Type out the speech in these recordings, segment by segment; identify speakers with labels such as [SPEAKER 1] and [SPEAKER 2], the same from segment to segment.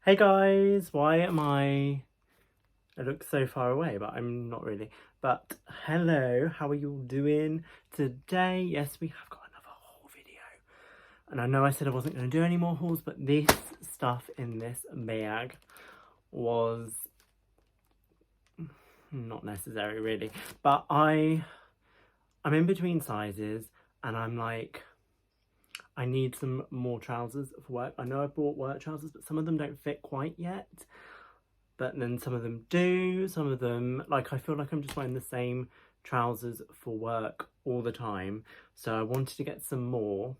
[SPEAKER 1] Hey guys, why am I look so far away, but I'm not really. But hello, how are you all doing today? Yes, we have got another haul video. And I know I said I wasn't going to do any more hauls, but this stuff in this bag was not necessary really. But I'm in between sizes and I'm like, I need some more trousers for work. I know I bought work trousers, but some of them don't fit quite yet. But then some of them do, some of them, like, I feel like I'm just wearing the same trousers for work all the time. So I wanted to get some more,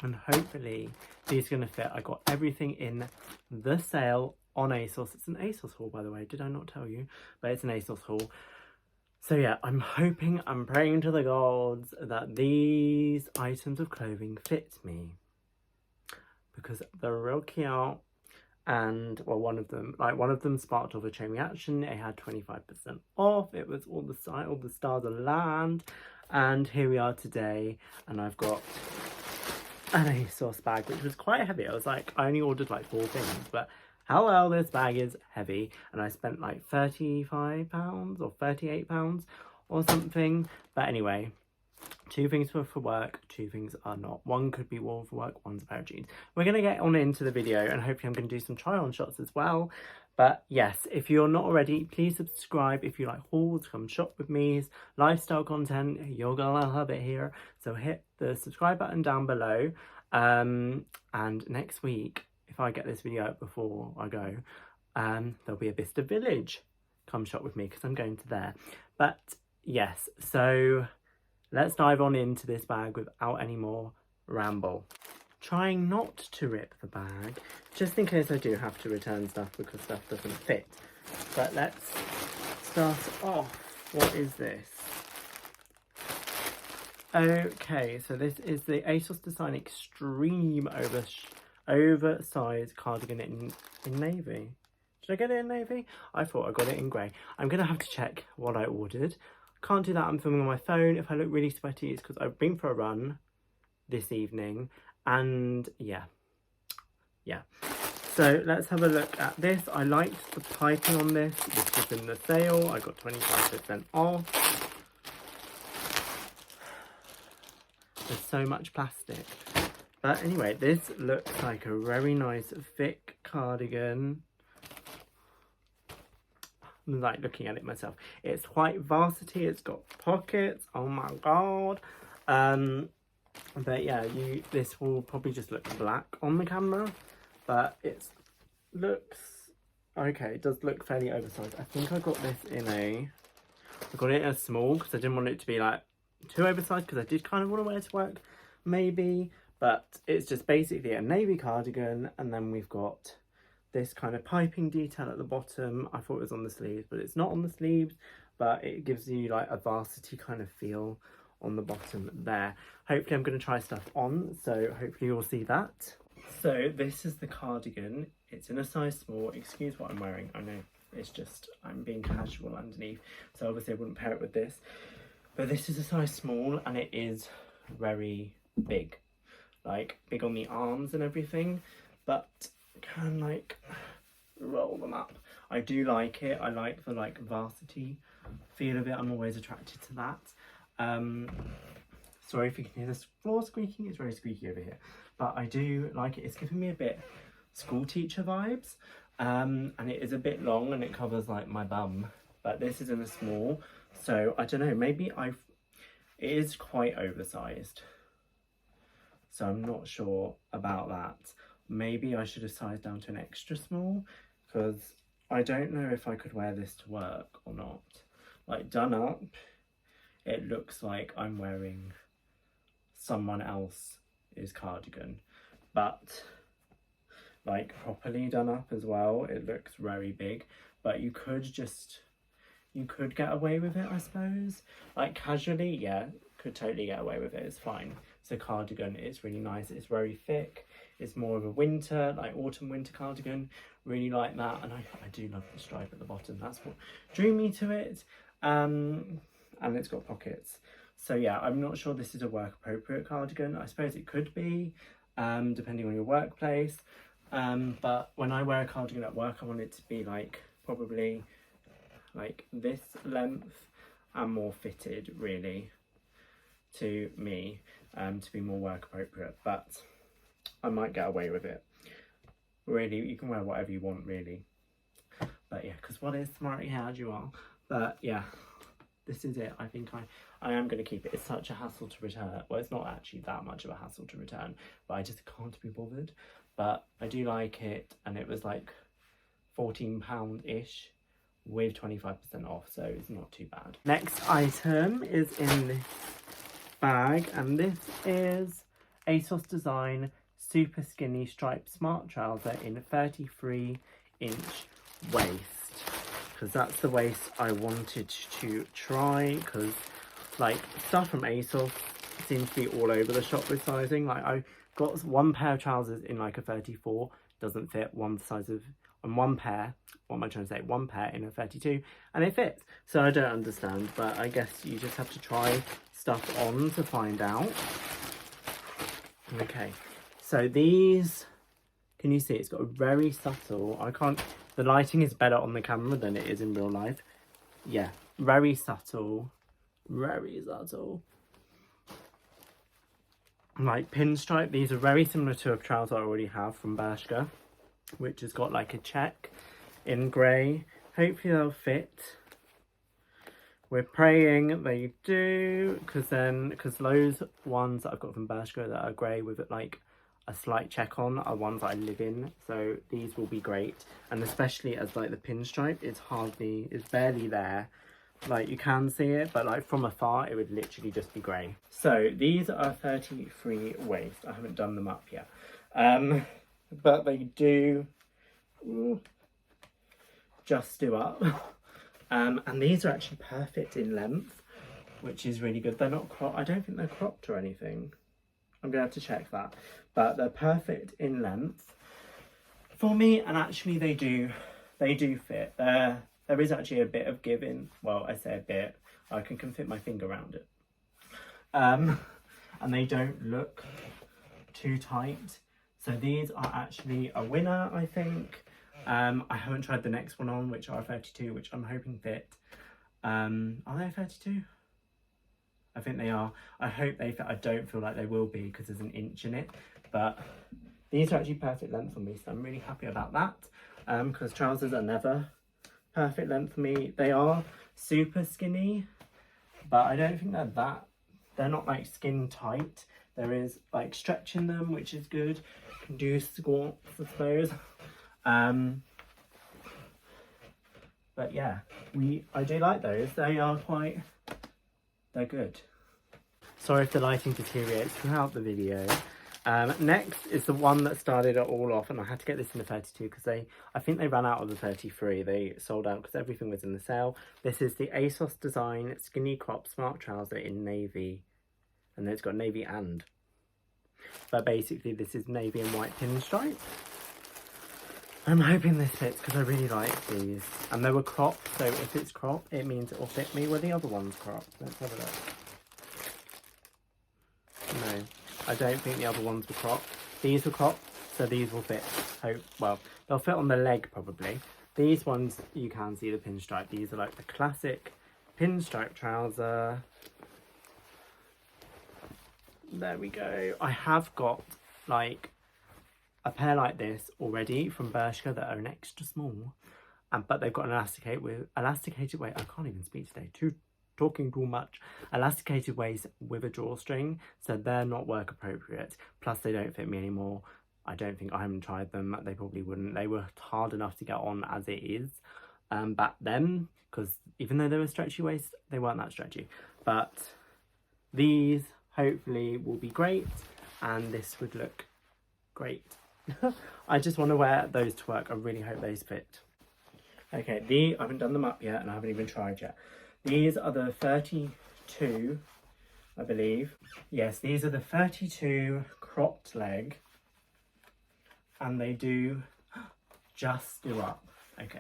[SPEAKER 1] and hopefully these are going to fit. I got everything in the sale on ASOS. It's an ASOS haul, by the way, did I not tell you? But it's an ASOS haul. So yeah, I'm hoping, I'm praying to the gods that these items of clothing fit me, because they're real cute. And well, one of them sparked off a chain reaction. It had 25% off. It was all the stars of land. And here we are today, and I've got an ASOS bag, which was quite heavy. I was like, I only ordered like 4 things, but hello, this bag is heavy. And I spent like £35 or £38 or something. But anyway, 2 things were for work, 2 things are not. One could be worn for work, one's a pair of jeans. We're going to get on into the video, and hopefully I'm going to do some try on shots as well. But yes, if you're not already, please subscribe. If you like hauls, come shop with me, lifestyle content, you're going to love it here. So hit the subscribe button down below. And next week, if I get this video out before I go, there'll be a Bicester Village. Come shop with me because I'm going to there. But yes, so let's dive on into this bag without any more ramble. Trying not to rip the bag, just in case I do have to return stuff because stuff doesn't fit. But let's start off. What is this? Okay, so this is the ASOS Design Extreme oversized cardigan in navy. Did I get it in navy? I thought I got it in grey. I'm going to have to check what I ordered. Can't do that, I'm filming on my phone. If I look really sweaty, it's because I've been for a run this evening. And yeah. So let's have a look at this. I liked the piping on this. This was in the sale. I got 25% off. There's so much plastic. But anyway, this looks like a very nice thick cardigan. I'm like looking at it myself. It's quite varsity. It's got pockets. Oh my god. But yeah, this will probably just look black on the camera, but it looks okay. It does look fairly oversized. I think I got this I got it in a small because I didn't want it to be like too oversized, because I did kind of want to wear it to work maybe. But it's just basically a navy cardigan, and then we've got this kind of piping detail at the bottom. I thought it was on the sleeves, but it's not on the sleeves, but it gives you like a varsity kind of feel on the bottom there. Hopefully I'm going to try stuff on, so hopefully you'll see that. So this is the cardigan. It's in a size small. Excuse what I'm wearing. I know it's just, I'm being casual underneath, so obviously I wouldn't pair it with this. But this is a size small, and it is very big. Like big on the arms and everything, but can like roll them up. I do like it. I like the like varsity feel of it. I'm always attracted to that. Sorry if you can hear this floor squeaking, it's very squeaky over here, but I do like it. It's giving me a bit school teacher vibes, and it is a bit long and it covers like my bum, but this is in a small, so I don't know, maybe it is quite oversized, so I'm not sure about that. Maybe I should have sized down to an extra small, because I don't know if I could wear this to work or not. Like done up, it looks like I'm wearing someone else's cardigan, but like properly done up as well, it looks very big. But you could get away with it, I suppose. Like casually, yeah, could totally get away with it, it's fine. It's a cardigan, it's really nice, it's very thick, it's more of a winter, like autumn winter cardigan, really like that. And I do love the stripe at the bottom, that's what drew me to it. And it's got pockets. So yeah, I'm not sure this is a work appropriate cardigan. I suppose it could be, depending on your workplace, But when I wear a cardigan at work, I want it to be like probably like this length and more fitted really to me, to be more work appropriate, but I might get away with it. Really, you can wear whatever you want really. But yeah, because what is smarty haired you are. But yeah, this is it. I think I am going to keep it. It's such a hassle to return. Well, it's not actually that much of a hassle to return, but I just can't be bothered. But I do like it, and it was like £14-ish with 25% off, so it's not too bad. Next item is in this bag, and this is ASOS Design Super Skinny Striped Smart Trouser in 33-inch waist, because that's the waist I wanted to try, because like stuff from ASOS seems to be all over the shop with sizing. Like I got one pair of trousers in like a 34, doesn't fit one size of, and one pair, what am I trying to say, one pair in a 32 and it fits. So I don't understand, but I guess you just have to try stuff on to find out. Okay, so these, can you see it's got a very subtle, I can't, the lighting is better on the camera than it is in real life. Yeah, very subtle, very subtle. Like pinstripe. These are very similar to a trouser I already have from Bershka, which has got like a check in grey. Hopefully they'll fit. We're praying they do, because those ones that I've got from Bershka that are grey with like a slight check on are ones that I live in, so these will be great. And especially as like the pinstripe, it's barely there. Like you can see it, but like from afar it would literally just be grey. So these are 33 waist. I haven't done them up yet, but they do just do up. And these are actually perfect in length, which is really good. They're not cropped. I don't think they're cropped or anything. I'm gonna have to check that, but they're perfect in length for me, and actually they do fit. There is actually a bit of giving. Well, I say a bit. I can fit my finger around it. And they don't look too tight. So these are actually a winner, I think. I haven't tried the next one on, which are 32, which I'm hoping fit. Are they 32? I think they are. I hope they fit. I don't feel like they will be because there's an inch in it. But these are actually perfect length for me, so I'm really happy about that. Because trousers are never perfect length for me. They are super skinny, but I don't think they're not like skin tight. There is like stretch in them, which is good. You can do squats, I suppose. But yeah, I do like those. They're good. Sorry if the lighting deteriorates throughout the video. Next is the one that started it all off, and I had to get this in the 32 because I think they ran out of the 33. They sold out because everything was in the sale. This is the ASOS Design Skinny Crop Smart Trouser in navy, and then it's got navy and. But basically this is navy and white pinstripe. I'm hoping this fits because I really like these, and they were cropped, so if it's cropped it means it will fit me. Were the other ones cropped? Let's have a look. No, I don't think the other ones were cropped. These were cropped, so these will fit. Well, they'll fit on the leg probably. These ones, you can see the pinstripe. These are like the classic pinstripe trouser. There we go. I have got like a pair like this already from Bershka that are an extra small, but they've got an elasticated waist. I can't even speak today. Talking too much. Elasticated waist with a drawstring, so they're not work appropriate. Plus they don't fit me anymore. I haven't tried them. They probably wouldn't. They were hard enough to get on as it is back then, because even though they were stretchy waist, they weren't that stretchy. But these hopefully will be great, and this would look great. I just want to wear those to work. I really hope those fit. Okay, I haven't done them up yet, and I haven't even tried yet. These are the 32, I believe. Yes, these are the 32 cropped leg, and they do just do up. Okay,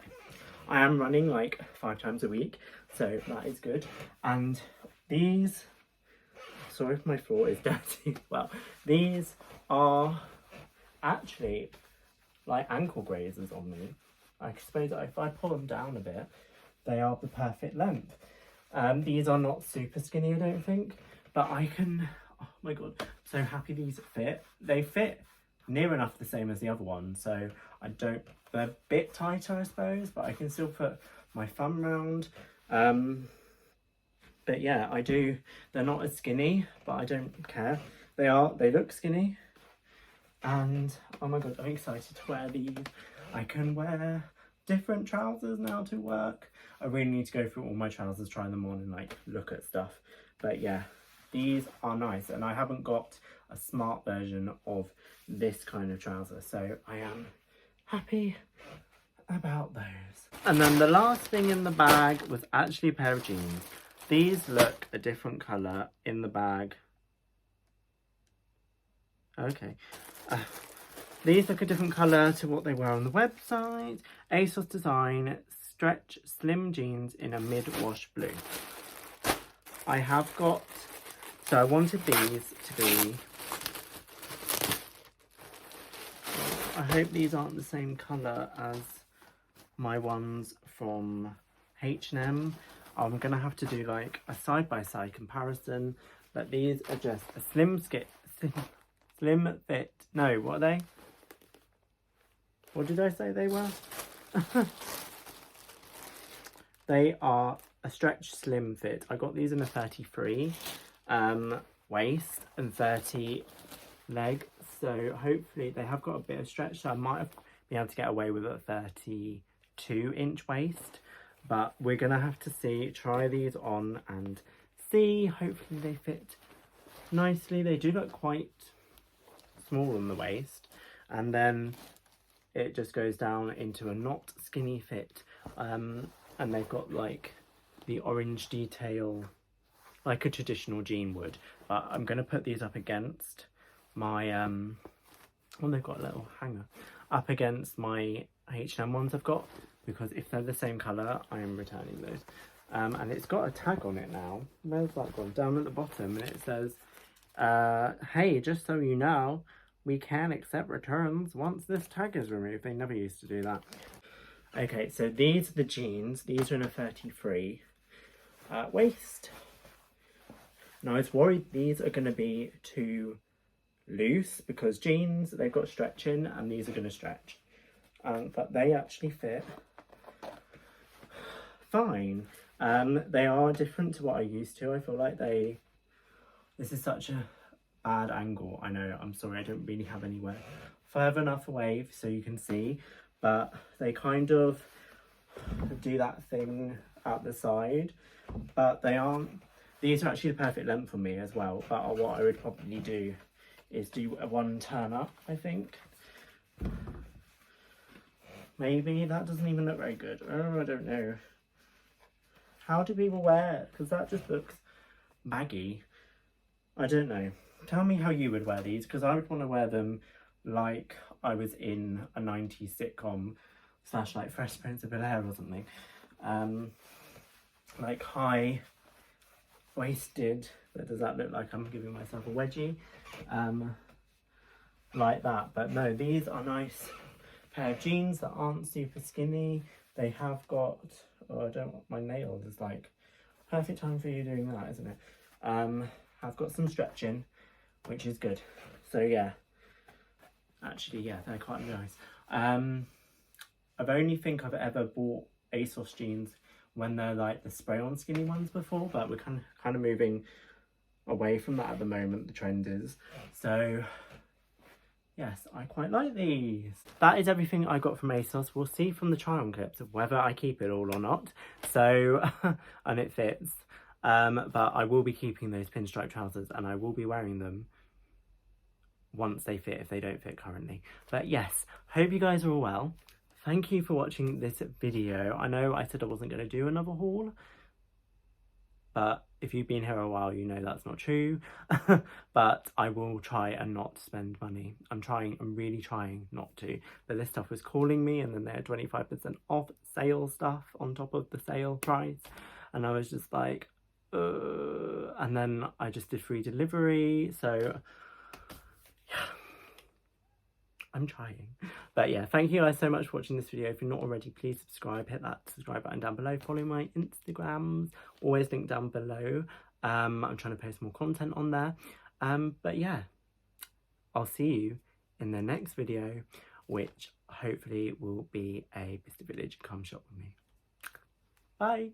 [SPEAKER 1] I am running like 5 times a week, so that is good. And these, sorry if my floor is dirty. Well, these are actually like ankle grazers on me. I suppose if I pull them down a bit, they are the perfect length. These are not super skinny, I don't think, but I can, oh my god, I'm so happy these fit. They fit near enough the same as the other one, so they're a bit tighter, I suppose, but I can still put my thumb round. But yeah, they're not as skinny, but I don't care. They look skinny, and oh my god, I'm excited to wear these. I can wear different trousers now to work. I really need to go through all my trousers, try them on, and like look at stuff. But yeah, these are nice, and I haven't got a smart version of this kind of trouser, so I am happy about those. And then the last thing in the bag was actually a pair of jeans. These look a different colour in the bag. Okay. These look a different colour to what they were on the website. ASOS Design stretch slim jeans in a mid-wash blue. I wanted these to be... I hope these aren't the same colour as my ones from H&M. I'm going to have to do like a side-by-side comparison, but these are just a slim fit. No, what are they? What did I say they were? They are a stretch slim fit. I got these in a 33 waist and 30 leg, so hopefully they have got a bit of stretch, so I might have been able to get away with a 32-inch waist. But we're going to have to try these on and see. Hopefully they fit nicely. They do look quite small on the waist. And then it just goes down into a not skinny fit. And they've got like the orange detail, like a traditional jean would. But I'm going to put these up against my, well, they've got a little hanger. Up against my H&M ones I've got. Because if they're the same colour, I am returning those. And it's got a tag on it now. Where's that gone? Down at the bottom. And it says, hey, just so you know, we can accept returns once this tag is removed. They never used to do that. Okay, so these are the jeans. These are in a 33 waist. Now, I was worried these are going to be too loose because jeans, they've got stretching and these are going to stretch. But they actually fit fine. They are different to what I used to. I feel like this is such a bad angle. I know, I'm sorry, I don't really have anywhere further enough away so you can see, but they kind of do that thing at the side, but these are actually the perfect length for me as well. But what I would probably do is do a one turn up, I think. Maybe that doesn't even look very good. Oh, I don't know. How do people wear it? Because that just looks baggy. I don't know. Tell me how you would wear these, because I would want to wear them like I was in a 90s sitcom / like Fresh Prince of Bel-Air or something. Like high waisted, but does that look like I'm giving myself a wedgie? Like that. But no, these are nice pair of jeans that aren't super skinny. They have got, oh, I don't want my nails, it's like perfect time for you doing that, isn't it? I've got some stretching, which is good. So yeah, actually, yeah, they're quite nice. I've only think I've ever bought ASOS jeans when they're like the spray-on skinny ones before, but we're kind of moving away from that at the moment. The trend is. So yes, I quite like these. That is everything I got from ASOS. We'll see from the try-on clips of whether I keep it all or not. So, and it fits. But I will be keeping those pinstripe trousers and I will be wearing them once they fit, if they don't fit currently. But yes, hope you guys are all well. Thank you for watching this video. I know I said I wasn't going to do another haul, but if you've been here a while, you know that's not true. But I will try and not spend money. I'm really trying not to. But this stuff was calling me, and then they had 25% off sale stuff on top of the sale price. And I was just like, and then I just did free delivery. So yeah, I'm trying. But yeah, thank you guys so much for watching this video. If you're not already, please subscribe. Hit that subscribe button down below. Follow my Instagrams. Always linked down below. I'm trying to post more content on there. But yeah, I'll see you in the next video, which hopefully will be a Bicester Village come shop with me. Bye.